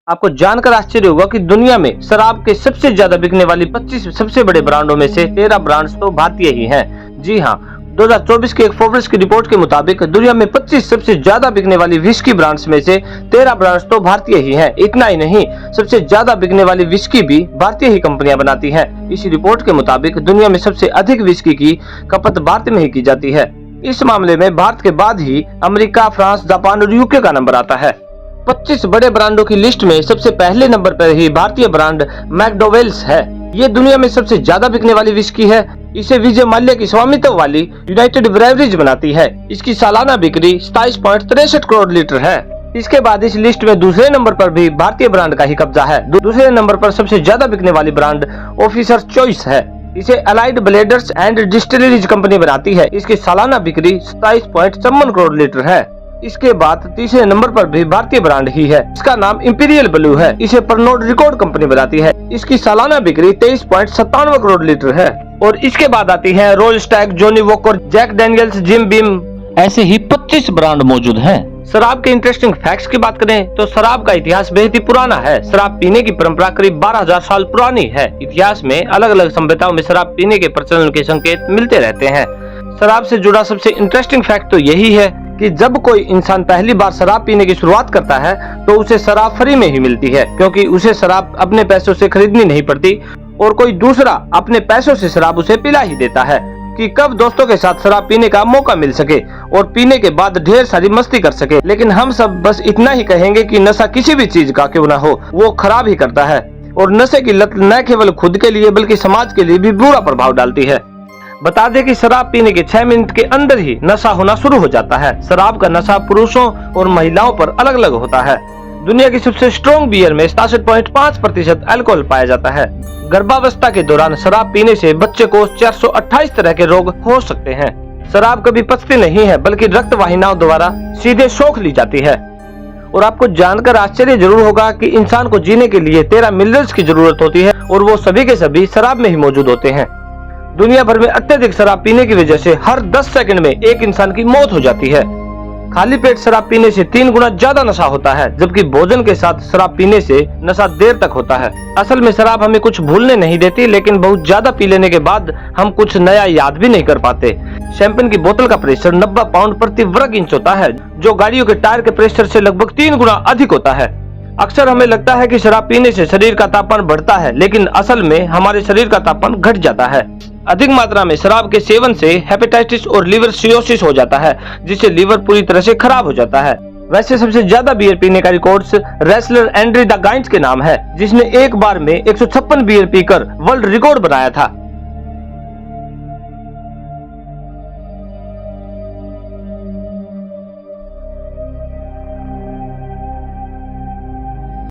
आपको जानकर आश्चर्य होगा कि दुनिया में शराब के सबसे ज्यादा बिकने वाली 25 सबसे बड़े ब्रांडों में से 13 ब्रांड्स तो भारतीय ही हैं। जी हाँ, 2024 की एक फोर्ब्स की रिपोर्ट के मुताबिक दुनिया में 25 सबसे ज्यादा बिकने वाली विस्की ब्रांड्स में से 13 ब्रांड्स तो भारतीय ही हैं। इतना ही नहीं, सबसे ज्यादा बिकने वाली विस्की भी भारतीय ही कंपनियां बनाती हैं। इस रिपोर्ट के मुताबिक दुनिया में सबसे अधिक विस्की की खपत भारत में ही की जाती है। इस मामले में भारत के बाद ही अमेरिका, फ्रांस, जापान और यूके का नंबर आता है। 25 बड़े ब्रांडों की लिस्ट में सबसे पहले नंबर पर ही भारतीय ब्रांड मैकडॉवेल्स है। ये दुनिया में सबसे ज्यादा बिकने वाली विस्की है। इसे विजय माल्या की स्वामित्व वाली यूनाइटेड ब्रेवरीज बनाती है। इसकी सालाना बिक्री 27.63 करोड़ लीटर है। इसके बाद इस लिस्ट में दूसरे नंबर पर भी भारतीय ब्रांड का ही कब्जा है। दूसरे नंबर पर सबसे ज्यादा बिकने वाली ब्रांड ऑफिसर चॉइस है। इसे allied bladers and distilleries company बनाती है। इसकी सालाना बिक्री 27.54 करोड़ लीटर है। इसके बाद तीसरे नंबर पर भी भारतीय ब्रांड ही है। इसका नाम इंपीरियल ब्लू है। इसे परनोड रिकॉर्ड कंपनी बनाती है। इसकी सालाना बिक्री 23.97 करोड़ लीटर है। और इसके बाद आती है Royal Stag, Johnny Walker, Jack Daniel's, Jim Beam, ऐसे ही 25 ब्रांड मौजूद हैं। शराब के इंटरेस्टिंग फैक्ट्स की बात करें तो शराब का इतिहास बेहद ही पुराना है। शराब पीने की परंपरा करीब 12,000 साल पुरानी है। इतिहास में अलग अलग सभ्यताओं में शराब पीने के प्रचलन के संकेत मिलते रहते हैं। शराब से जुड़ा सबसे इंटरेस्टिंग फैक्ट तो यही है कि जब कोई इंसान पहली बार शराब पीने की शुरुआत करता है तो उसे शराब फ्री में ही मिलती है, क्योंकि उसे शराब अपने पैसों से खरीदनी नहीं पड़ती और कोई दूसरा अपने पैसों से शराब उसे पिला ही देता है कि कब दोस्तों के साथ शराब पीने का मौका मिल सके और पीने के बाद ढेर सारी मस्ती कर सके। लेकिन हम सब बस इतना ही कहेंगे कि नशा किसी भी चीज का क्यों ना हो, वो खराब ही करता है और नशे की लत न केवल खुद के लिए बल्कि समाज के लिए भी बुरा प्रभाव डालती है। बता दें कि शराब पीने के 6 मिनट के अंदर ही नशा होना शुरू हो जाता है। शराब का नशा पुरुषों और महिलाओं पर अलग अलग होता है। दुनिया की सबसे स्ट्रॉन्ग बियर में 67.5% अल्कोहल पाया जाता है। गर्भावस्था के दौरान शराब पीने से बच्चे को 428 तरह के रोग हो सकते हैं। शराब कभी पचती नहीं है, बल्कि रक्त वाहिनियों द्वारा सीधे सोख ली जाती है। और आपको जानकर आश्चर्य जरूर होगा कि इंसान को जीने के लिए 13 मिनरल्स की जरूरत होती है और वो सभी के सभी शराब में ही मौजूद होते हैं। दुनिया भर में अत्यधिक शराब पीने की वजह से हर 10 सेकंड में एक इंसान की मौत हो जाती है। खाली पेट शराब पीने से 3 गुना ज्यादा नशा होता है, जबकि भोजन के साथ शराब पीने से नशा देर तक होता है। असल में शराब हमें कुछ भूलने नहीं देती, लेकिन बहुत ज्यादा पी लेने के बाद हम कुछ नया याद भी नहीं कर पाते। शैंपेन की बोतल का प्रेशर 90 पाउंड प्रति वर्ग इंच होता है, जो गाड़ियों के टायर के प्रेशर से लगभग 3 गुना अधिक होता है। अक्सर हमें लगता है कि शराब पीने से शरीर का तापमान बढ़ता है, लेकिन असल में हमारे शरीर का तापमान घट जाता है। अधिक मात्रा में शराब के सेवन से हेपेटाइटिस और लिवर सिरोसिस हो जाता है, जिससे लीवर पूरी तरह से खराब हो जाता है। वैसे सबसे ज्यादा बियर पीने का रिकॉर्ड्स रेसलर एंड्री द गाइंट्स के नाम है, जिसने एक बार में 156 बियर पीकर वर्ल्ड रिकॉर्ड बनाया था।